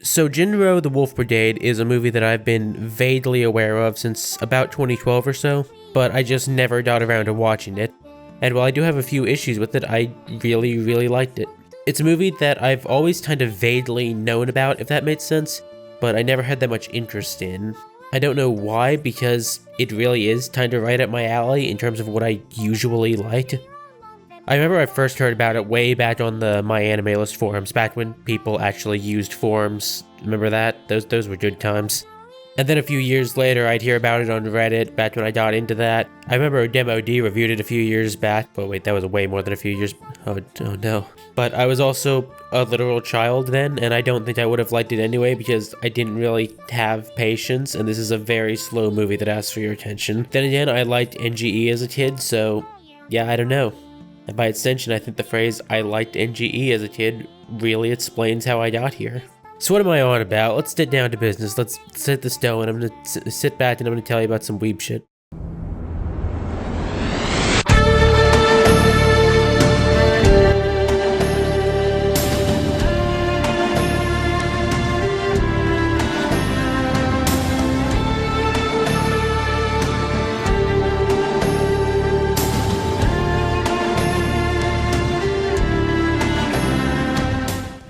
So Jin-Roh the Wolf Brigade is a movie that I've been vaguely aware of since about 2012 or so, but I just never got around to watching it. And while I do have a few issues with it, I really liked it. It's a movie that I've always kind of vaguely known about, if that makes sense, but I never had that much interest in. I don't know why, because it really is kind of right up my alley in terms of what I usually like. I remember I first heard about it way back on the My Anime List forums, back when people actually used forums. Remember that? Those were good times. And then a few years later, I'd hear about it on Reddit, back when I got into that. I remember Demo D reviewed it a few years back, but wait, that was way more than a few years. Oh no. But I was also a literal child then, and I don't think I would have liked it anyway because I didn't really have patience, and this is a very slow movie that asks for your attention. Then again, I liked NGE as a kid, so yeah, I don't know. And by extension, I think the phrase, I liked NGE as a kid, really explains how I got here. So what am I on about? Let's get down to business. Let's set the stone. I'm gonna sit back and I'm gonna tell you about some weeb shit.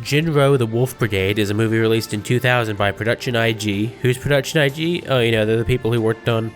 Jin-Roh the Wolf Brigade is a movie released in 2000 by Production IG. Who's Production IG? Oh, you know, they're the people who worked on...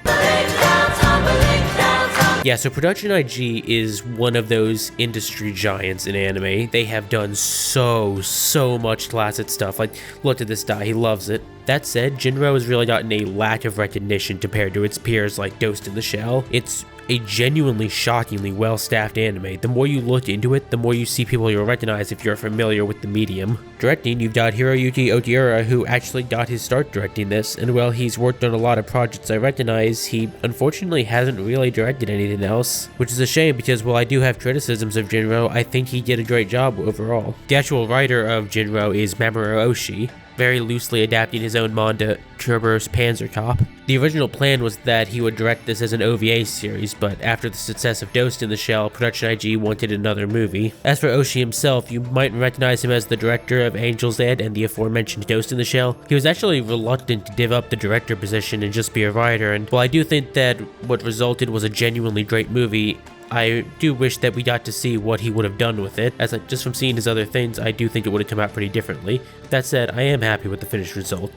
Yeah, so Production IG is one of those industry giants in anime. They have done so much classic stuff. Like, look at this guy, he loves it. That said, Jin-Roh has really gotten a lack of recognition compared to its peers like Ghost in the Shell. It's a genuinely shockingly well-staffed anime. The more you look into it, the more you see people you'll recognize if you're familiar with the medium. Directing, you've got Hiroyuki Otiura, who actually got his start directing this, and while he's worked on a lot of projects I recognize, he unfortunately hasn't really directed anything else, which is a shame because while I do have criticisms of Jin-Roh, I think he did a great job overall. The actual writer of Jin-Roh is Mamoru Oshii, very loosely adapting his own manga, Kerberos Panzerkopf. The original plan was that he would direct this as an OVA series, but after the success of Ghost in the Shell, Production IG wanted another movie. As for Oshii himself, you might recognize him as the director of Angel's Head and the aforementioned Ghost in the Shell. He was actually reluctant to give up the director position and just be a writer, and while I do think that what resulted was a genuinely great movie, I do wish that we got to see what he would have done with it, as just from seeing his other things, I do think it would have come out pretty differently. That said, I am happy with the finished result,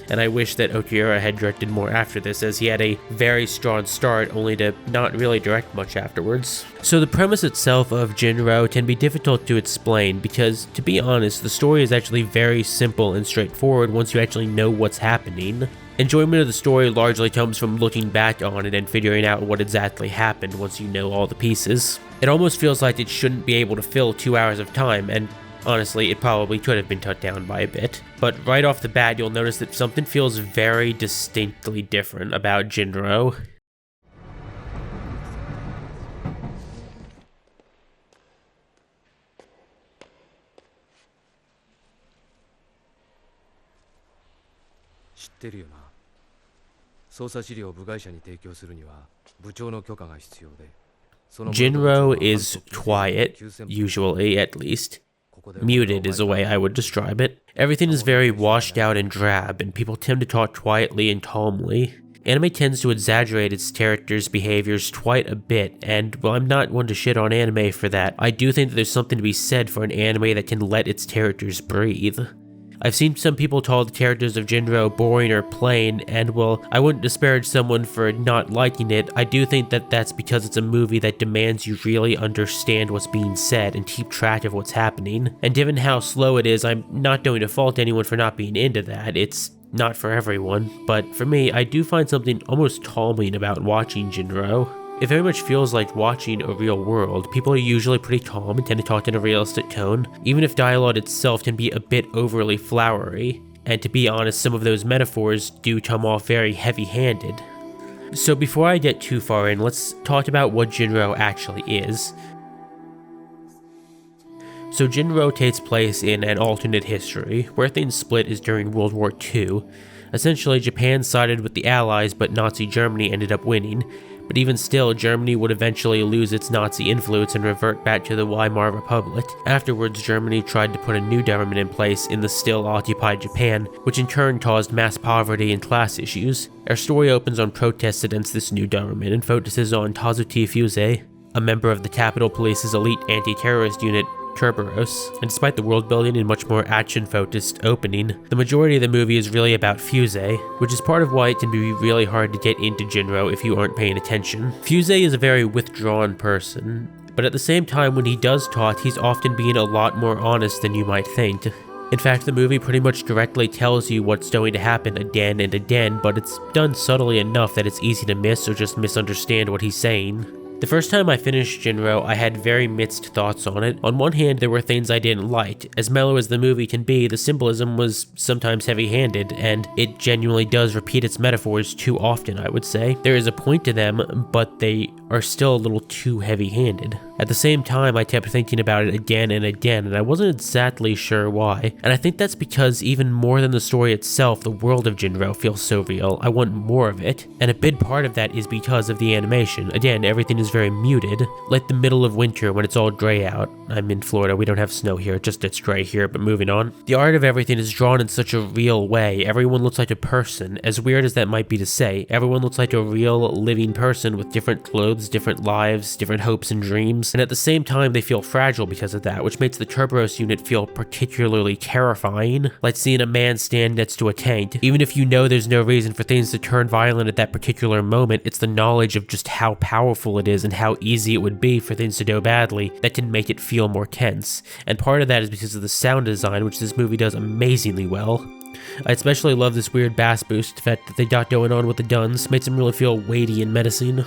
and I wish that Otiura had directed more after this, as he had a very strong start, only to not really direct much afterwards. So the premise itself of Jin-Roh can be difficult to explain, because, to be honest, the story is actually very simple and straightforward once you actually know what's happening. Enjoyment of the story largely comes from looking back on it and figuring out what exactly happened once you know all the pieces. It almost feels like it shouldn't be able to fill 2 hours of time, and honestly, it probably could have been cut down by a bit. But right off the bat, you'll notice that something feels very distinctly different about Jin-Roh. Jin-Roh is quiet, usually at least. Muted is the way I would describe it. Everything is very washed out and drab, and people tend to talk quietly and calmly. Anime tends to exaggerate its characters' behaviors quite a bit, and while I'm not one to shit on anime for that, I do think that there's something to be said for an anime that can let its characters breathe. I've seen some people call the characters of Jin-Roh boring or plain, and while I wouldn't disparage someone for not liking it, I do think that that's because it's a movie that demands you really understand what's being said and keep track of what's happening. And given how slow it is, I'm not going to fault anyone for not being into that. It's not for everyone, but for me, I do find something almost calming about watching Jin-Roh. It very much feels like watching a real world. People are usually pretty calm and tend to talk in a realistic tone, even if dialogue itself can be a bit overly flowery. And to be honest, some of those metaphors do come off very heavy-handed. So before I get too far in, let's talk about what Jin-Roh actually is. So Jin-Roh takes place in an alternate history, where things split is during World War II. Essentially, Japan sided with the Allies, but Nazi Germany ended up winning. But even still, Germany would eventually lose its Nazi influence and revert back to the Weimar Republic. Afterwards, Germany tried to put a new government in place in the still occupied Japan, which in turn caused mass poverty and class issues. Our story opens on protests against this new government and focuses on Tazuki Fusei, a member of the Capitol Police's elite anti-terrorist unit, Kerberos. And despite the world building and much more action-focused opening, the majority of the movie is really about Fusei, which is part of why it can be really hard to get into Jin-Roh if you aren't paying attention. Fusei is a very withdrawn person, but at the same time when he does talk, he's often being a lot more honest than you might think. In fact, the movie pretty much directly tells you what's going to happen again and again, but it's done subtly enough that it's easy to miss or just misunderstand what he's saying. The first time I finished Jin-Roh, I had very mixed thoughts on it. On one hand, there were things I didn't like. As mellow as the movie can be, the symbolism was sometimes heavy-handed, and it genuinely does repeat its metaphors too often, I would say. There is a point to them, but they are still a little too heavy-handed. At the same time, I kept thinking about it again and again, and I wasn't exactly sure why. And I think that's because even more than the story itself, the world of Jin-Roh feels so real. I want more of it. And a big part of that is because of the animation. Again, everything is very muted, like the middle of winter when it's all gray out. I'm in Florida, we don't have snow here, just it's gray here, but moving on. The art of everything is drawn in such a real way. Everyone looks like a person. As weird as that might be to say, everyone looks like a real, living person with different clothes, different lives, different hopes and dreams. And at the same time, they feel fragile because of that, which makes the Kerberos unit feel particularly terrifying, like seeing a man stand next to a tank. Even if you know there's no reason for things to turn violent at that particular moment, it's the knowledge of just how powerful it is and how easy it would be for things to go badly that can make it feel more tense. And part of that is because of the sound design, which this movie does amazingly well. I especially love this weird bass boost effect that they got going on with the guns, makes them really feel weighty and menacing.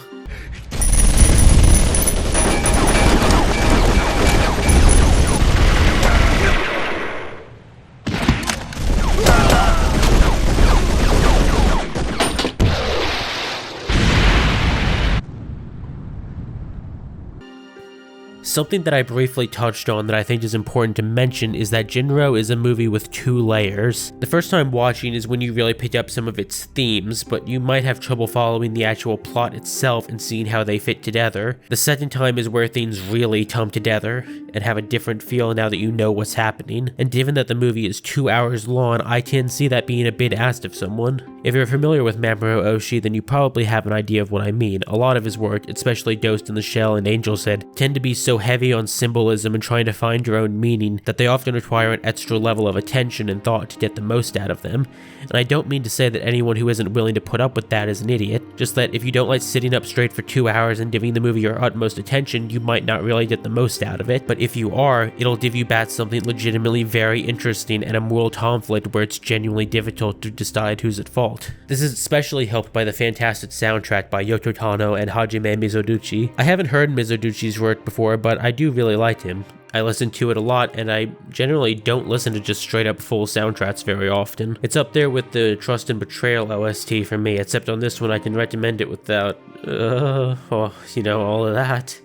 Something that I briefly touched on that I think is important to mention is that Jin-Roh is a movie with two layers. The first time watching is when you really pick up some of its themes, but you might have trouble following the actual plot itself and seeing how they fit together. The second time is where things really come together and have a different feel now that you know what's happening. And given that the movie is 2 hours long, I can see that being a bit asked of someone. If you're familiar with Mamoru Oshii, then you probably have an idea of what I mean. A lot of his work, especially Ghost in the Shell and Angel's Head, tend to be so heavy on symbolism and trying to find your own meaning that they often require an extra level of attention and thought to get the most out of them. And I don't mean to say that anyone who isn't willing to put up with that is an idiot, just that if you don't like sitting up straight for 2 hours and giving the movie your utmost attention, you might not really get the most out of it. But if you are, it'll give you back something legitimately very interesting and a moral conflict where it's genuinely difficult to decide who's at fault. This is especially helped by the fantastic soundtrack by Yoko Tano and Hajime Mizoguchi. I haven't heard Mizoguchi's work before, but I do really like him. I listen to it a lot, and I generally don't listen to just straight up full soundtracks very often. It's up there with the Trust and Betrayal OST for me, except on this one I can recommend it without, all of that.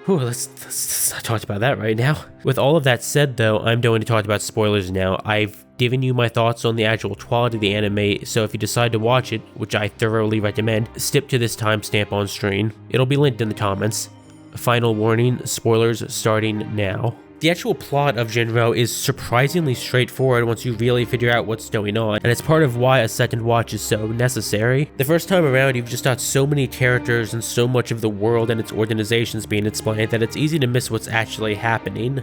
Whew, let's not talk about that right now. With all of that said though, I'm going to talk about spoilers now. I've given you my thoughts on the actual quality of the anime, so if you decide to watch it, which I thoroughly recommend, skip to this timestamp on screen. It'll be linked in the comments. Final warning, spoilers starting now. The actual plot of Jin-Roh is surprisingly straightforward once you really figure out what's going on, and it's part of why a second watch is so necessary. The first time around, you've just got so many characters and so much of the world and its organizations being explained that it's easy to miss what's actually happening.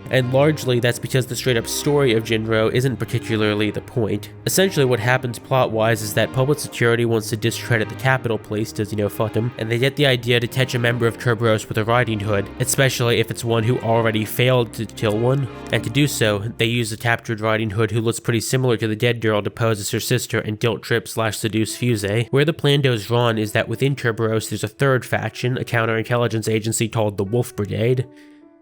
And largely that's because the straight up story of Jin-Roh isn't particularly the point. Essentially what happens plot-wise is that public security wants to discredit the Capitol Police, because fuck them, and they get the idea to catch a member of Kerberos with a riding hood, especially if it's one who already failed to kill one. And to do so, they use the captured riding hood who looks pretty similar to the dead girl to pose as her sister and guilt trip / seduce Fusei. Where the plan goes wrong is that within Kerberos there's a third faction, a counterintelligence agency called the Wolf Brigade.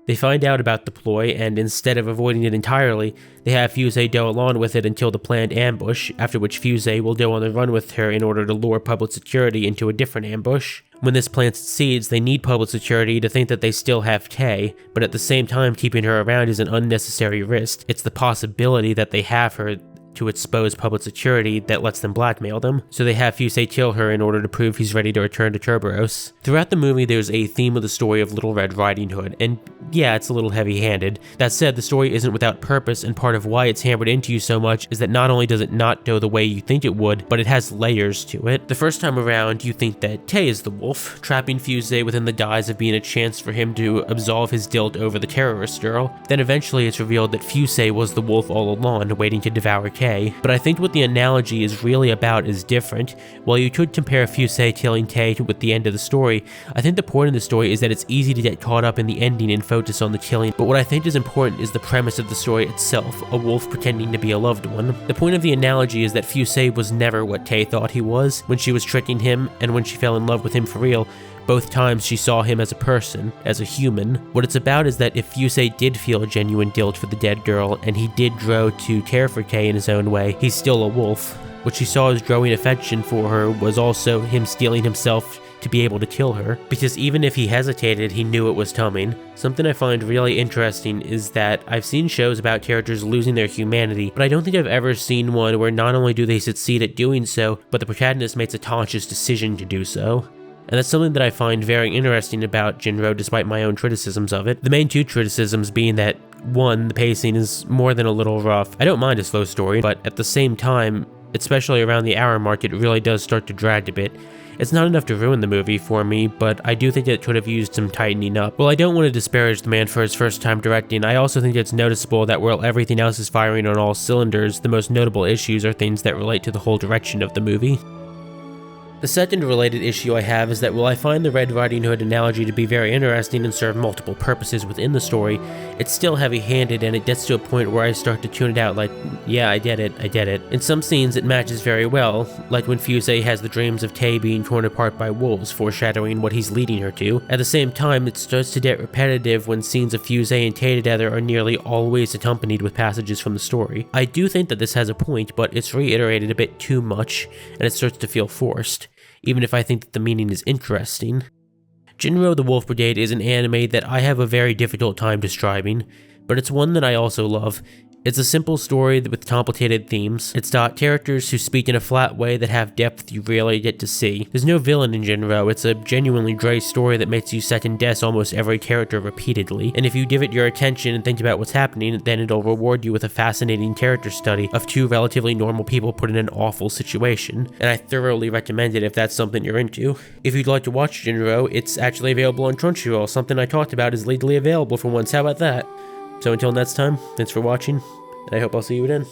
They find out about the ploy, and instead of avoiding it entirely, they have Fusei go along with it until the planned ambush, after which Fusei will go on the run with her in order to lure public security into a different ambush. When this plan succeeds, they need public security to think that they still have Kay, but at the same time keeping her around is an unnecessary risk. It's the possibility that they have her to expose public security that lets them blackmail them, so they have Fusei kill her in order to prove he's ready to return to Kerberos. Throughout the movie, there's a theme of the story of Little Red Riding Hood, and yeah, it's a little heavy-handed. That said, the story isn't without purpose, and part of why it's hammered into you so much is that not only does it not go the way you think it would, but it has layers to it. The first time around, you think that Tay is the wolf, trapping Fusei within the guise of being a chance for him to absolve his guilt over the terrorist girl. Then eventually it's revealed that Fusei was the wolf all along, waiting to devour Kay. But I think what the analogy is really about is different. While you could compare Fusei killing Tay with the end of the story, I think the point of the story is that it's easy to get caught up in the ending and focus on the killing, but what I think is important is the premise of the story itself, a wolf pretending to be a loved one. The point of the analogy is that Fusei was never what Tay thought he was when she was tricking him and when she fell in love with him for real. Both times she saw him as a person, as a human. What it's about is that if Fusei did feel a genuine guilt for the dead girl, and he did grow to care for Kay in his own way, he's still a wolf. What she saw as growing affection for her was also him steeling himself to be able to kill her, because even if he hesitated, he knew it was coming. Something I find really interesting is that I've seen shows about characters losing their humanity, but I don't think I've ever seen one where not only do they succeed at doing so, but the protagonist makes a conscious decision to do so. And that's something that I find very interesting about Jin-Roh despite my own criticisms of it. The main two criticisms being that, one, the pacing is more than a little rough. I don't mind a slow story, but at the same time, especially around the hour mark, it really does start to drag a bit. It's not enough to ruin the movie for me, but I do think it could have used some tightening up. While I don't want to disparage the man for his first time directing, I also think it's noticeable that while everything else is firing on all cylinders, the most notable issues are things that relate to the whole direction of the movie. The second related issue I have is that while I find the Red Riding Hood analogy to be very interesting and serve multiple purposes within the story, it's still heavy-handed and it gets to a point where I start to tune it out like, yeah, I get it. In some scenes it matches very well, like when Fusei has the dreams of Tay being torn apart by wolves, foreshadowing what he's leading her to. At the same time, it starts to get repetitive when scenes of Fusei and Tay together are nearly always accompanied with passages from the story. I do think that this has a point, but it's reiterated a bit too much, and it starts to feel forced, even if I think that the meaning is interesting. Jin-Roh the Wolf Brigade is an anime that I have a very difficult time describing, but it's one that I also love. It's a simple story with complicated themes. It's got characters who speak in a flat way that have depth you rarely get to see. There's no villain in Jin-Roh, it's a genuinely dry story that makes you second guess almost every character repeatedly, and if you give it your attention and think about what's happening, then it'll reward you with a fascinating character study of two relatively normal people put in an awful situation, and I thoroughly recommend it if that's something you're into. If you'd like to watch Jin-Roh, it's actually available on Crunchyroll. Something I talked about is legally available for once. How about that? So until next time, thanks for watching, and I hope I'll see you again.